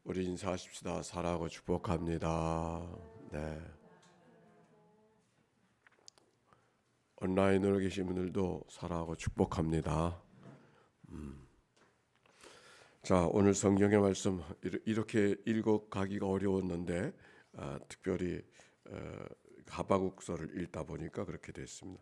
우리 인사하십시다. 사랑하고 축복합니다. 네. 온라인으로 계신 분들도 사랑하고 축복합니다. 자, 오늘 성경의 말씀 이렇게 읽어가기가 어려웠는데 특별히 하바국서를 읽다 보니까 그렇게 됐습니다.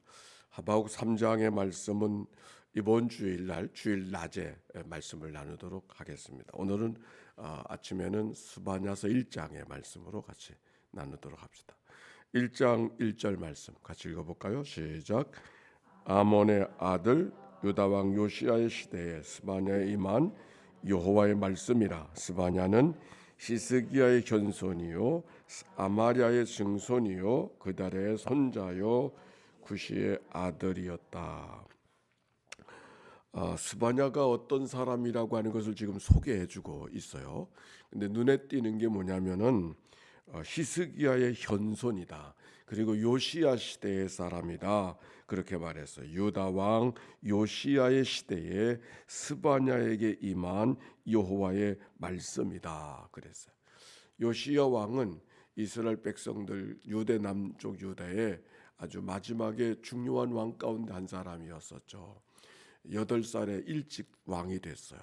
하바국 3장의 말씀은 이번 주일날 주일 낮에 말씀을 나누도록 하겠습니다. 오늘은 아침에는 스바냐서 1장의 말씀으로 같이 나누도록 합시다. 1장 1절 말씀 같이 읽어볼까요? 시작. 아몬의 아들 유다 왕 요시야의 시대에 스바냐에 임한 여호와의 말씀이라. 스바냐는 히스기야의 견손이요 아마랴의 증손이요 그달의 손자요 구시의 아들이었다. 스바냐가 어떤 사람이라고 하는 것을 지금 소개해주고 있어요. 근데 눈에 띄는 게 뭐냐면은 히스기야의 현손이다. 그리고 요시야 시대의 사람이다. 그렇게 말했어요. 유다 왕 요시야의 시대에 스바냐에게 임한 여호와의 말씀이다. 그랬어요. 요시야 왕은 이스라엘 백성들 유대 남쪽 유다의 아주 마지막에 중요한 왕 가운데 한 사람이었었죠. 8살에 일찍 왕이 됐어요.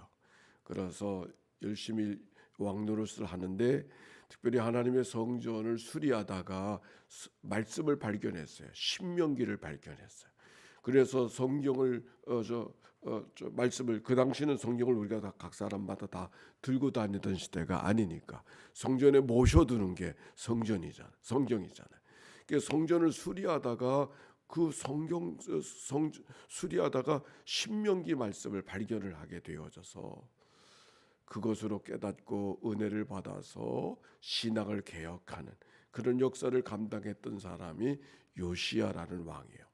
그래서 열심히 왕 노릇을 하는데 특별히 하나님의 성전을 수리하다가 말씀을 발견했어요. 신명기를 발견했어요. 그래서 성경을 말씀을 그 당시는 성경을 우리가 다 각 사람마다 다 들고 다니던 시대가 아니니까 성전에 모셔두는 게 성전이잖아요. 성경이잖아요. 그러니까 성전을 수리하다가 그 성경 수리하다가 신명기 말씀을 발견을 하게 되어져서 그것으로 깨닫고 은혜를 받아서 신앙을 개혁하는 그런 역사를 감당했던 사람이 요시야라는 왕이에요.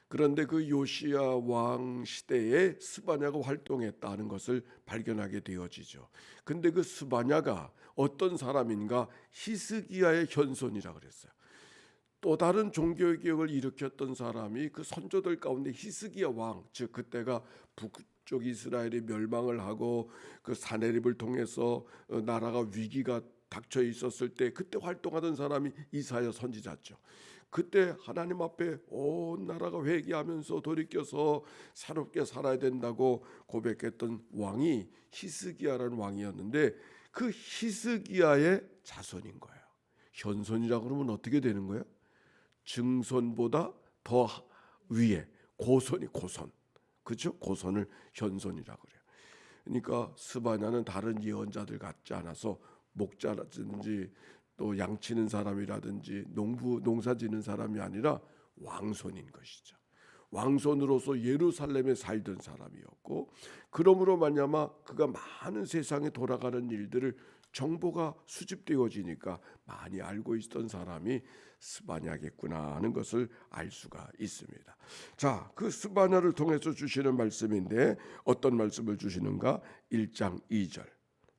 그런데 그 요시야 왕 시대에 스바냐가 활동했다는 것을 발견하게 되어지죠. 근데 그 스바냐가 어떤 사람인가? 히스기야의 현손이라 그랬어요. 또 다른 종교의 개혁을 일으켰던 사람이 그 선조들 가운데 히스기야 왕, 즉 그때가 북쪽 이스라엘이 멸망을 하고 그 사네립을 통해서 나라가 위기가 닥쳐 있었을 때 그때 활동하던 사람이 이사야 선지자죠. 그때 하나님 앞에 온 나라가 회개하면서 돌이켜서 새롭게 살아야 된다고 고백했던 왕이 히스기야라는 왕이었는데 그 히스기야의 자손인 거예요. 현손이라고 그러면 어떻게 되는 거예요? 증손보다 더 위에 고손이 고손, 그렇죠? 고손을 현손이라고 그래요. 그러니까 스바냐는 다른 예언자들 같지 않아서 목자라든지 또 양치는 사람이라든지 농사지는 사람이 아니라 왕손인 것이죠. 왕손으로서 예루살렘에 살던 사람이었고, 그러므로 말미암아 그가 많은 세상에 돌아가는 일들을 정보가 수집되어지니까 많이 알고 있던 사람이 스바냐겠구나 하는 것을 알 수가 있습니다. 자, 그 스바냐를 통해서 주시는 말씀인데 어떤 말씀을 주시는가? 1장 2절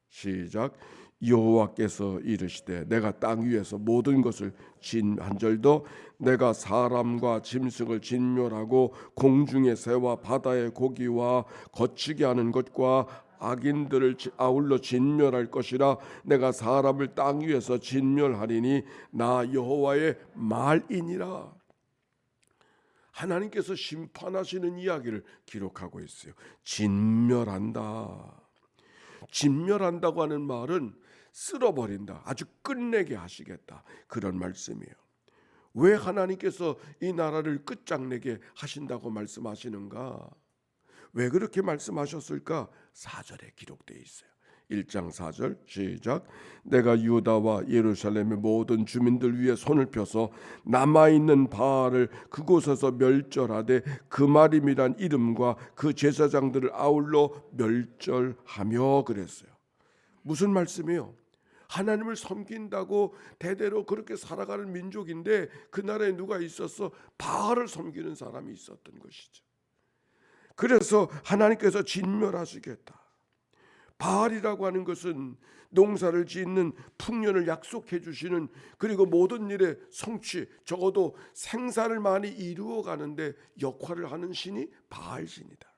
시작. 여호와께서 이르시되 내가 땅 위에서 모든 것을 진한절도 내가 사람과 짐승을 진멸하고 공중의 새와 바다의 고기와 거치게 하는 것과 악인들을 아울러 진멸할 것이라. 내가 사람을 땅 위에서 진멸하리니 나 여호와의 말이니라. 하나님께서 심판하시는 이야기를 기록하고 있어요. 진멸한다. 진멸한다고 하는 말은 쓸어버린다, 아주 끝내게 하시겠다, 그런 말씀이에요. 왜 하나님께서 이 나라를 끝장내게 하신다고 말씀하시는가? 왜 그렇게 말씀하셨을까? 4절에 기록되어 있어요. 1장 4절 시작. 내가 유다와 예루살렘의 모든 주민들 위에 손을 펴서 남아있는 바알을 그곳에서 멸절하되 그마림이란 이름과 그 제사장들을 아울러 멸절하며 그랬어요. 무슨 말씀이에요? 하나님을 섬긴다고 대대로 그렇게 살아가는 민족인데 그 나라에 누가 있었어? 바알을 섬기는 사람이 있었던 것이죠. 그래서 하나님께서 진멸하시겠다. 바알이라고 하는 것은 농사를 짓는 풍년을 약속해 주시는, 그리고 모든 일의 성취, 적어도 생산을 많이 이루어 가는데 역할을 하는 신이 바알 신이다.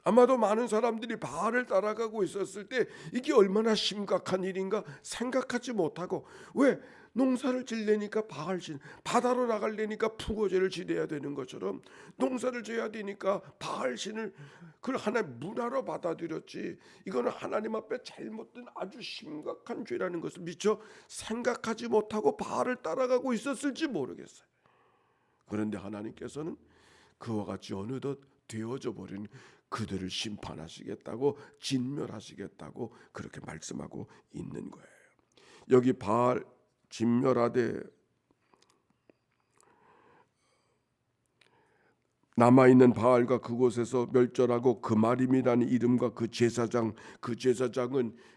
아마도 많은 사람들이 바알을 따라가고 있었을 때 이게 얼마나 심각한 일인가 생각하지 못하고, 왜 농사를 지려니까 바알신, 바다로 나가려니까 푸거제를 지내야 되는 것처럼 농사를 져야 되니까 바알신을 그걸 하나의 문화로 받아들였지, 이거는 하나님 앞에 잘못된 아주 심각한 죄라는 것을 미처 생각하지 못하고 바알을 따라가고 있었을지 모르겠어요. 그런데 하나님께서는 그와 같이 어느덧 되어져 버린 그들을 심판하시겠다고, 진멸하시겠다고 그렇게 말씀하고 있는 거예요. 여기 바알 진멸하되 남아있는 바알과 그곳에서 멸절하고 그마림이라는 이름과 그 제사장은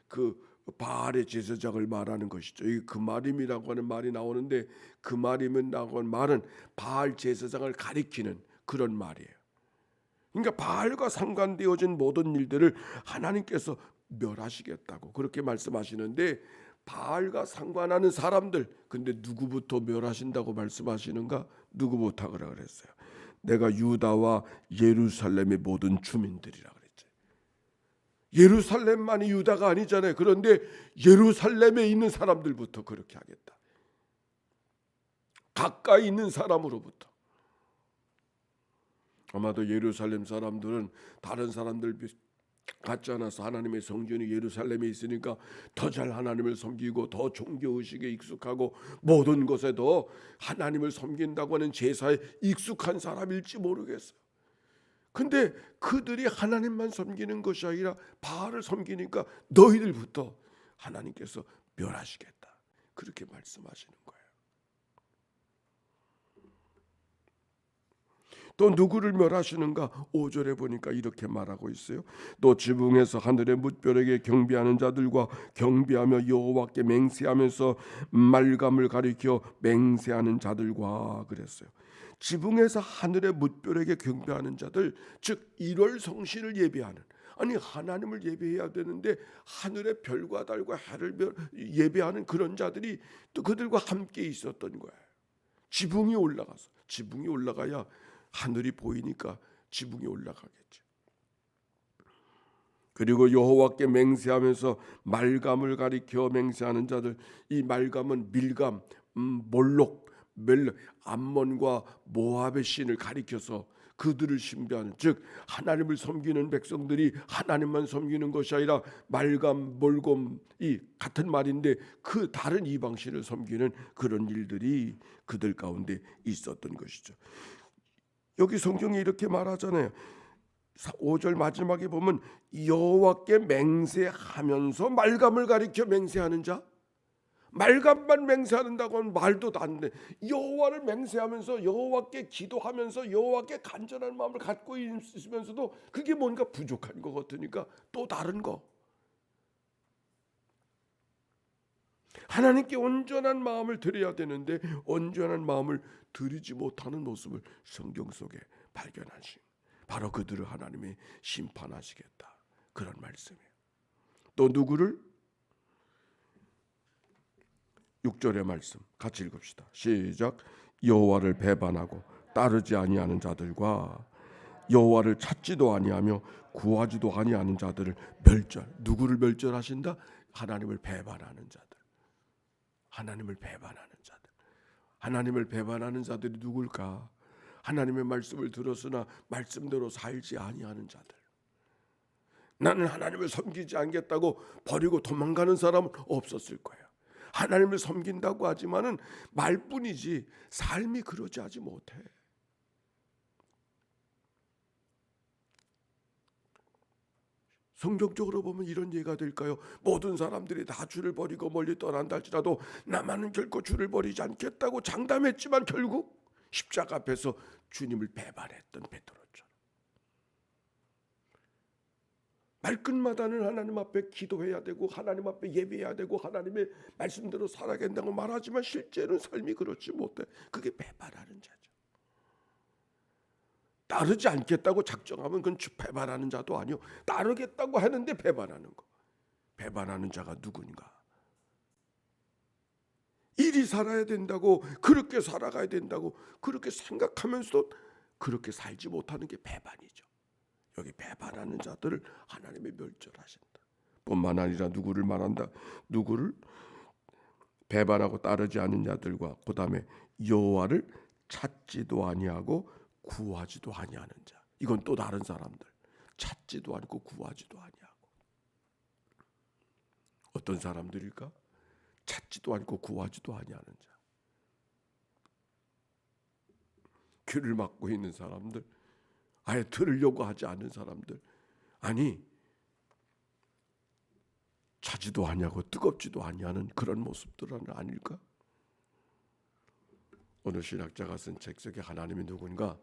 그 바알의 제사장을 말하는 것이죠. 이 그마림이라고 하는 말이 나오는데, 그마림이라고 하는 말은 바알 제사장을 가리키는 그런 말이에요. 그러니까 바알과 상관되어진 모든 일들을 하나님께서 멸하시겠다고 그렇게 말씀하시는데, 바알과 상관하는 사람들, 근데 누구부터 멸하신다고 말씀하시는가? 누구부터 그라 그랬어요? 내가 유다와 예루살렘의 모든 주민들이라 그랬죠. 예루살렘만이 유다가 아니잖아요. 그런데 예루살렘에 있는 사람들부터 그렇게 하겠다. 가까이 있는 사람으로부터. 아마도 예루살렘 사람들은 다른 사람들 같지 않아서 하나님의 성전이 예루살렘에 있으니까 더 잘 하나님을 섬기고 더 종교의식에 익숙하고 모든 것에 더 하나님을 섬긴다고 하는 제사에 익숙한 사람일지 모르겠어요. 근데 그들이 하나님만 섬기는 것이 아니라 바알을 섬기니까 너희들부터 하나님께서 멸하시겠다, 그렇게 말씀하시는 거예요. 또 누구를 멸하시는가? 5절에 보니까 이렇게 말하고 있어요. 또 지붕에서 하늘의 뭇별에게 경배하는 자들과 경배하며 여호와께 맹세하면서 말감을 가리켜 맹세하는 자들과 그랬어요. 지붕에서 하늘의 뭇별에게 경배하는 자들, 즉 1월 성신을 예배하는, 아니 하나님을 예배해야 되는데 하늘의 별과 달과 해를 예배하는 그런 자들이 또 그들과 함께 있었던 거예요. 지붕이 올라가서, 지붕이 올라가야 하늘이 보이니까 지붕이 올라가겠죠. 그리고 여호와께 맹세하면서 말감을 가리켜 맹세하는 자들, 이 말감은 밀감, 몰록, 암몬과 모압의 신을 가리켜서 그들을 신비하는, 즉 하나님을 섬기는 백성들이 하나님만 섬기는 것이 아니라 말감, 몰곰이 같은 말인데 그 다른 이방신을 섬기는 그런 일들이 그들 가운데 있었던 것이죠. 여기 성경에 이렇게 말하잖아요. 5절 마지막에 보면 여호와께 맹세하면서 말감을 가리켜 맹세하는 자, 말감만 맹세한다고 하면 말도 안 돼. 여호와를 맹세하면서 여호와께 기도하면서 여호와께 간절한 마음을 갖고 있으면서도 그게 뭔가 부족한 것 같으니까 또 다른 거, 하나님께 온전한 마음을 드려야 되는데 온전한 마음을 드리지 못하는 모습을 성경 속에 발견하신, 바로 그들을 하나님이 심판하시겠다, 그런 말씀이에요. 또 누구를? 6절의 말씀 같이 읽읍시다. 시작. 여호와를 배반하고 따르지 아니하는 자들과 여호와를 찾지도 아니하며 구하지도 아니하는 자들을 멸절. 누구를 멸절하신다? 하나님을 배반하는 자들. 하나님을 배반하는 자들. 하나님을 배반하는 자들이 누굴까? 하나님의 말씀을 들었으나 말씀대로 살지 아니하는 자들. 나는 하나님을 섬기지 않겠다고 버리고 도망가는 사람은 없었을 거예요. 하나님을 섬긴다고 하지만은 말뿐이지 삶이 그러지 하지 못해. 성경적으로 보면 이런 예가 될까요? 모든 사람들이 다 주를 버리고 멀리 떠난다 할지라도 나만은 결코 주를 버리지 않겠다고 장담했지만 결국 십자가 앞에서 주님을 배반했던 베드로처럼, 말끝마다는 하나님 앞에 기도해야 되고 하나님 앞에 예배해야 되고 하나님의 말씀대로 살아야 된다고 말하지만 실제로는 삶이 그렇지 못해. 그게 배반하는 자죠. 따르지 않겠다고 작정하면 그건 배반하는 자도 아니요, 따르겠다고 하는데 배반하는 거. 배반하는 자가 누군가? 이리 살아야 된다고, 그렇게 살아가야 된다고 그렇게 생각하면서도 그렇게 살지 못하는 게 배반이죠. 여기 배반하는 자들을 하나님이 멸절하신다. 뿐만 아니라 누구를 말한다? 누구를 배반하고 따르지 않는 자들과 그 다음에 여호와를 찾지도 아니하고 구하지도 아니하는 자. 이건 또 다른 사람들. 찾지도 않고 구하지도 아니하고. 어떤 사람들일까? 찾지도 않고 구하지도 아니하는 자. 귀를 막고 있는 사람들, 아예 들으려고 하지 않는 사람들, 아니 차지도 아니하고 뜨겁지도 아니하는 그런 모습들은 아닐까? 어느 신학자가 쓴 책 속에 하나님이 누군가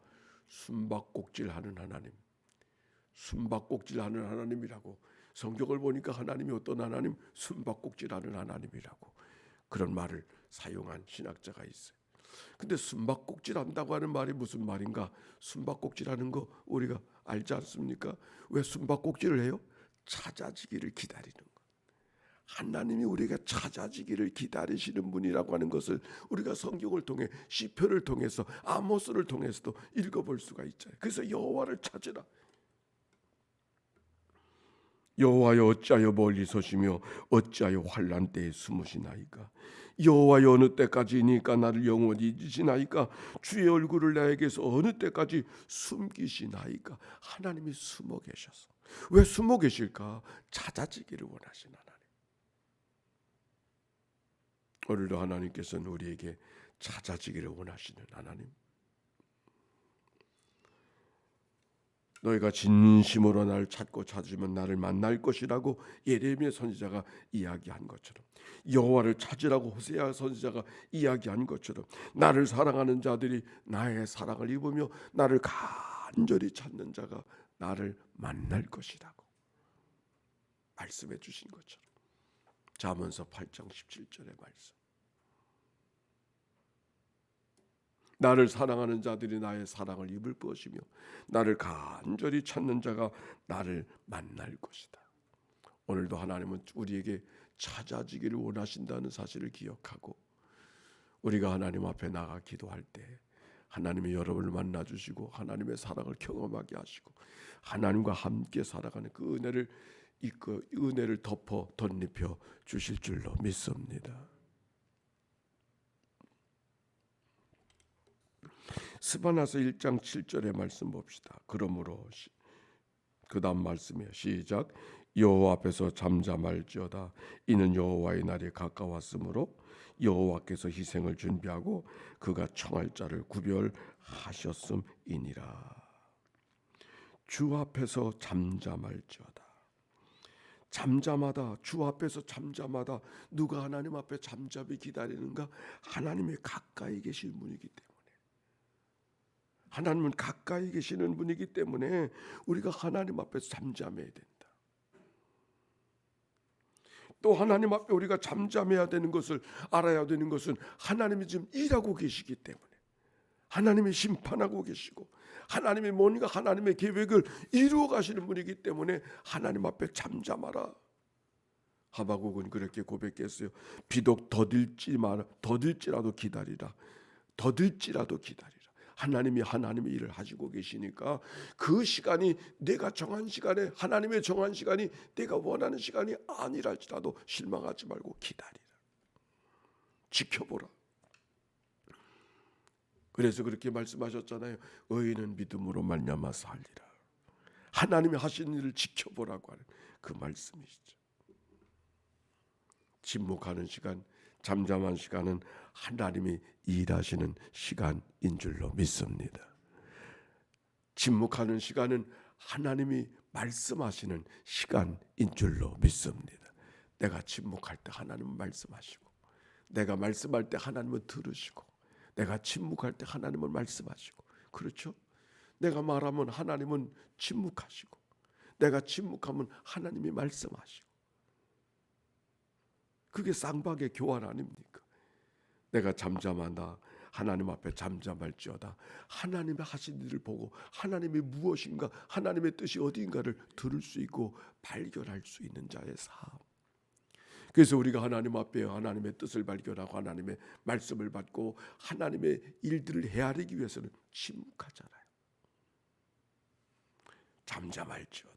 숨바꼭질하는 하나님, 숨바꼭질하는 하나님이라고. 성경을 보니까 하나님이 어떤 하나님? 숨바꼭질하는 하나님이라고 그런 말을 사용한 신학자가 있어요. 근데 숨바꼭질한다고 하는 말이 무슨 말인가? 숨바꼭질하는 거 우리가 알지 않습니까? 왜 숨바꼭질을 해요? 찾아지기를 기다리는 거. 하나님이 우리가 찾아지기를 기다리시는 분이라고 하는 것을 우리가 성경을 통해 시편을 통해서 아모스를 통해서도 읽어볼 수가 있잖아요. 그래서 여호와를 찾으라. 여호와여 어찌하여 멀리 서시며 어찌하여 환난 때에 숨으시나이까? 여호와여 어느 때까지니까 나를 영원히 잊으시나이까? 주의 얼굴을 나에게서 어느 때까지 숨기시나이까? 하나님이 숨어 계셔서. 왜 숨어 계실까? 찾아지기를 원하시는 하나님. 오늘도 하나님께서는 우리에게 찾아지기를 원하시는 하나님. 너희가 진심으로 나를 찾고 찾으면 나를 만날 것이라고 예레미야 선지자가 이야기한 것처럼, 여호와를 찾으라고 호세아 선지자가 이야기한 것처럼, 나를 사랑하는 자들이 나의 사랑을 입으며 나를 간절히 찾는 자가 나를 만날 것이라고 말씀해 주신 것처럼, 잠언서 8장 17절의 말씀. 나를 사랑하는 자들이 나의 사랑을 입을 것이며 나를 간절히 찾는 자가 나를 만날 것이다. 오늘도 하나님은 우리에게 찾아지기를 원하신다는 사실을 기억하고, 우리가 하나님 앞에 나가 기도할 때 하나님이 여러분을 만나주시고 하나님의 사랑을 경험하게 하시고 하나님과 함께 살아가는 그 은혜를 덮어 덧입혀 주실 줄로 믿습니다. 스바나서 1장 7절의 말씀 봅시다. 그러므로 그 다음 말씀이에요. 시작. 여호와 앞에서 잠잠할지어다. 이는 여호와의 날이 가까웠으므로 여호와께서 희생을 준비하고 그가 청할 자를 구별하셨음이니라. 주 앞에서 잠잠할지어다. 잠잠하다. 주 앞에서 잠잠하다. 누가 하나님 앞에 잠잠히 기다리는가? 하나님의 가까이 계신 분이기 때문에. 하나님은 가까이 계시는 분이기 때문에 우리가 하나님 앞에서 잠잠해야 된다. 또 하나님 앞에 우리가 잠잠해야 되는 것을 알아야 되는 것은 하나님이 지금 일하고 계시기 때문에, 하나님이 심판하고 계시고 하나님이 뭔가 하나님의 계획을 이루어 가시는 분이기 때문에 하나님 앞에 잠잠하라. 하박국은 그렇게 고백했어요. 비록 더딜지라도 기다리라. 더딜지라도 기다리라. 하나님이 하나님의 일을 하시고 계시니까 그 시간이 내가 정한 시간에, 하나님의 정한 시간이 내가 원하는 시간이 아니랄지라도 실망하지 말고 기다리라. 지켜보라. 그래서 그렇게 말씀하셨잖아요. 의인은 믿음으로 말미암아 살리라. 하나님이 하신 일을 지켜보라고 하는 그 말씀이시죠. 침묵하는 시간, 잠잠한 시간은 하나님이 일하시는 시간인 줄로 믿습니다. 침묵하는 시간은 하나님이 말씀하시는 시간인 줄로 믿습니다. 내가 침묵할 때 하나님은 말씀하시고, 내가 말씀할 때 하나님은 들으시고, 내가 침묵할 때 하나님은 말씀하시고, 그렇죠? 내가 말하면 하나님은 침묵하시고, 내가 침묵하면 하나님이 말씀하시고, 그게 쌍방의 교환 아닙니까? 내가 잠잠하다. 하나님 앞에 잠잠할지어다. 하나님의 하신 일을 보고 하나님이 무엇인가, 하나님의 뜻이 어디인가를 들을 수 있고 발견할 수 있는 자의 삶. 그래서 우리가 하나님 앞에 하나님의 뜻을 발견하고 하나님의 말씀을 받고 하나님의 일들을 헤아리기 위해서는 침묵하잖아요. 잠잠할지어다.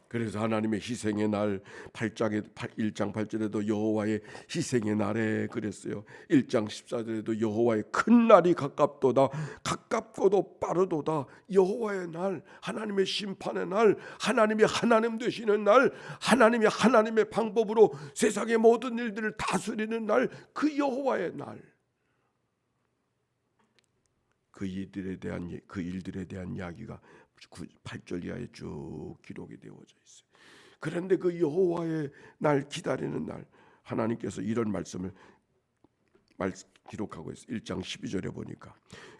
그래서 하나님의 희생의 날 1장 8절에도 여호와의 희생의 날에 그랬어요. 1장 14절에도 여호와의 큰 날이 가깝도다. 가깝고도 빠르도다. 여호와의 날, 하나님의 심판의 날, 하나님이 하나님 되시는 날, 하나님이 하나님의 방법으로 세상의 모든 일들을 다스리는 날, 그 여호와의 날, 그 일들에 대한 이야기가 8절 이하에 쭉 기록이 되어져 있어요. 그런데 그 여호와의 날, 기다리는 날, 하나님께서 이런 말씀을 기록하고 있어요. 1장 12절에 보니까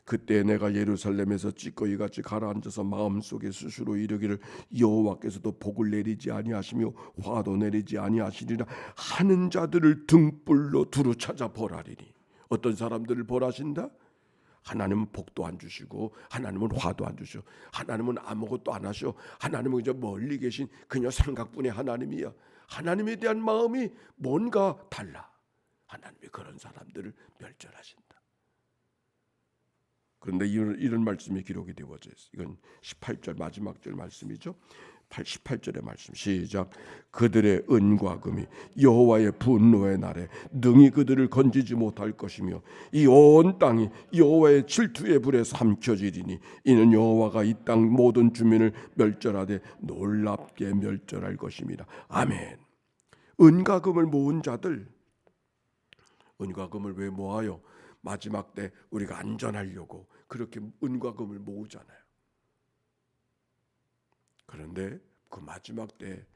그때 내가 예루살렘에서 찌꺼기 같이 가라앉아서 마음속에 스스로 이르기를 여호와께서도 복을 내리지 아니하시며 화도 내리지 아니하시리라 하는 자들을 등불로 두루 찾아 벌하리니. 어떤 사람들을 벌하신다? 하나님은 복도 안 주시고, 하나님은 화도 안 주시고, 하나님은 아무것도 안 하셔. 하나님은 이제 멀리 계신 그녀 생각뿐의 하나님이야. 하나님에 대한 마음이 뭔가 달라. 하나님이 그런 사람들을 멸절하신다. 그런데 이런 말씀이 기록이 되어져 있어요. 이건 18절 마지막 절 말씀이죠. 18절의 말씀 시작. 그들의 은과 금이 여호와의 분노의 날에 능히 그들을 건지지 못할 것이며 이 온 땅이 여호와의 질투의 불에 삼켜지리니 이는 여호와가 이 땅 모든 주민을 멸절하되 놀랍게 멸절할 것입니다. 아멘. 은과 금을 모은 자들, 은과 금을 왜 모아요? 마지막 때 우리가 안전하려고 그렇게 은과 금을 모으잖아요. 그런데 그 마지막 때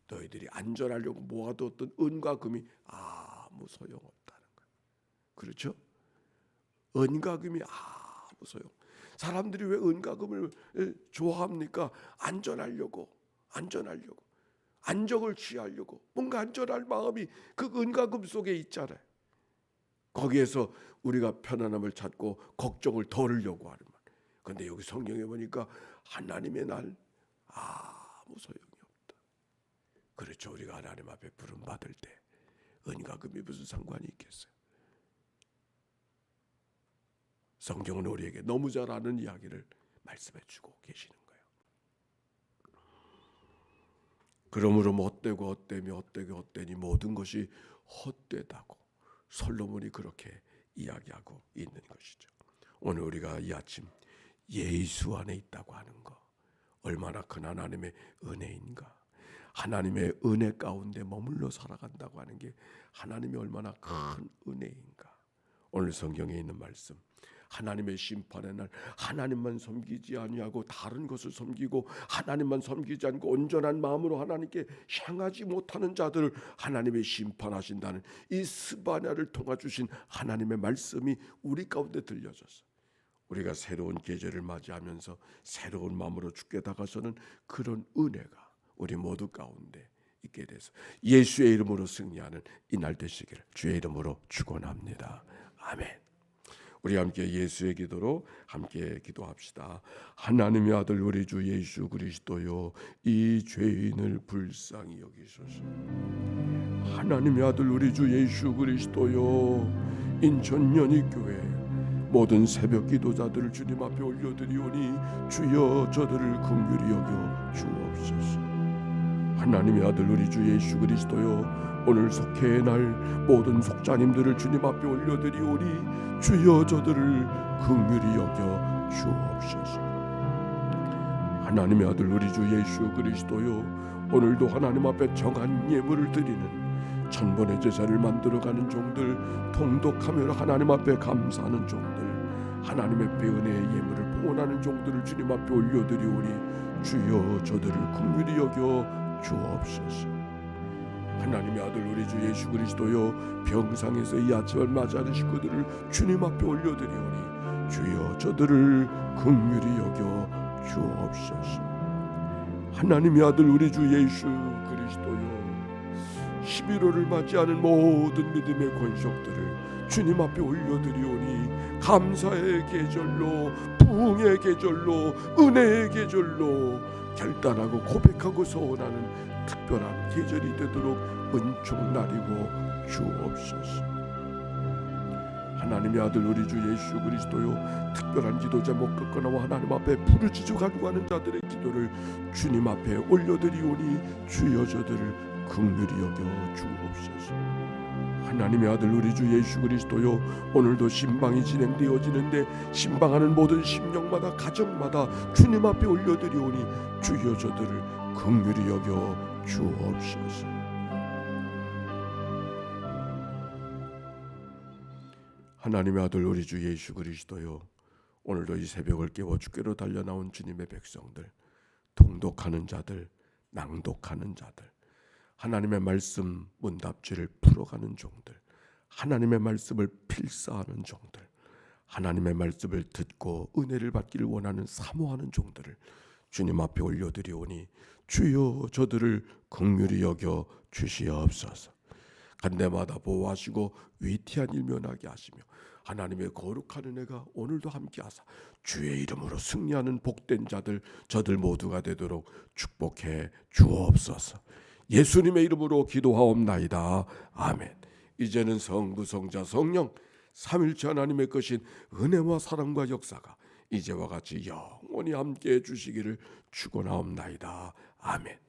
너희들이 안전하려고 모아뒀던 은과 금이 아무 소용없다는 거예요. 그렇죠? 은과 금이 아무 소용. 사람들이 왜 은과 금을 좋아합니까? 안전하려고, 안정을 취하려고, 뭔가 안전할 마음이 그 은과 금 속에 있잖아요. 거기에서 우리가 편안함을 찾고 걱정을 덜으려고 하는 말. 그런데 여기 성경에 보니까 하나님의 날 아무 소용이 없다. 그렇죠. 우리가 하나님 앞에 부름 받을 때 은과 금이 무슨 상관이 있겠어요? 성경은 우리에게 너무 잘 아는 이야기를 말씀해주고 계시는 거예요. 그러므로 못되고 헛되며 헛되고 헛되니 모든 것이 헛되다고 솔로몬이 그렇게 이야기하고 있는 것이죠. 오늘 우리가 이 아침 예수 안에 있다고 하는 것, 얼마나 큰 하나님의 은혜인가. 하나님의 은혜 가운데 머물러 살아간다고 하는 게 하나님이 얼마나 큰 은혜인가. 오늘 성경에 있는 말씀, 하나님의 심판의 날 하나님만 섬기지 아니하고 다른 것을 섬기고 하나님만 섬기지 않고 온전한 마음으로 하나님께 향하지 못하는 자들을 하나님이 심판하신다는 이 스바냐를 통해 주신 하나님의 말씀이 우리 가운데 들려졌어요. 우리가 새로운 계절을 맞이하면서 새로운 마음으로 주께 다가서는 그런 은혜가 우리 모두 가운데 있게 돼서 예수의 이름으로 승리하는 이날 되시기를 주의 이름으로 축원합니다. 아멘. 우리 함께 예수의 기도로 함께 기도합시다. 하나님의 아들 우리 주 예수 그리스도요, 이 죄인을 불쌍히 여기소서. 하나님의 아들 우리 주 예수 그리스도요, 인천 연희교회 모든 새벽 기도자들을 주님 앞에 올려드리오니 주여 저들을 긍휼히 여겨 주옵소서. 하나님의 아들 우리 주 예수 그리스도요, 오늘 속회의 날 모든 속자님들을 주님 앞에 올려드리오니 주여 저들을 긍휼히 여겨 주옵소서. 하나님의 아들 우리 주 예수 그리스도요, 오늘도 하나님 앞에 정한 예물을 드리는 천번의 제사를 만들어가는 종들, 통독하며 하나님 앞에 감사하는 종들, 하나님의 은혜의 예물을 봉헌하는 종들을 주님 앞에 올려드리오니 주여 저들을 긍휼히 여겨 주옵소서. 하나님의 아들 우리 주 예수 그리스도여, 병상에서 이 아침을 맞이하는 식구들을 주님 앞에 올려드리오니 주여 저들을 긍휼히 여겨 주옵소서. 하나님의 아들 우리 주 예수 그리스도여, 11월을 맞이하는 모든 믿음의 권속들을 주님 앞에 올려드리오니 감사의 계절로, 부흥의 계절로, 은혜의 계절로 결단하고 고백하고 소원하는 특별한 계절이 되도록 은총나리고 주옵소서. 하나님의 아들 우리 주 예수 그리스도요, 특별한 기도 제목 끊거나 하나님 앞에 부르짖어 간구하는 자들의 기도를 주님 앞에 올려드리오니 주여 저들을 긍휼히 여겨 주옵소서. 하나님의 아들 우리 주 예수 그리스도요, 오늘도 신방이 진행되어지는데 신방하는 모든 심령마다 가정마다 주님 앞에 올려드리오니 주여 저들을 긍휼히 여겨 주옵소서. 하나님의 아들 우리 주 예수 그리스도요, 오늘도 이 새벽을 깨워 주께로 달려나온 주님의 백성들, 통독하는 자들, 낭독하는 자들, 하나님의 말씀 문답지를 풀어가는 종들, 하나님의 말씀을 필사하는 종들, 하나님의 말씀을 듣고 은혜를 받기를 원하는 사모하는 종들을 주님 앞에 올려드리오니 주여 저들을 긍휼히 여겨 주시옵소서. 간대마다 보호하시고 위태한 일 면하게 하시며 하나님의 거룩한 은혜가 오늘도 함께하사 주의 이름으로 승리하는 복된 자들 저들 모두가 되도록 축복해 주옵소서. 예수님의 이름으로 기도하옵나이다. 아멘. 이제는 성부 성자 성령 삼일체 하나님의 것인 은혜와 사랑과 역사가 이제와 같이 영원히 함께해 주시기를 축원하옵나이다. 아멘.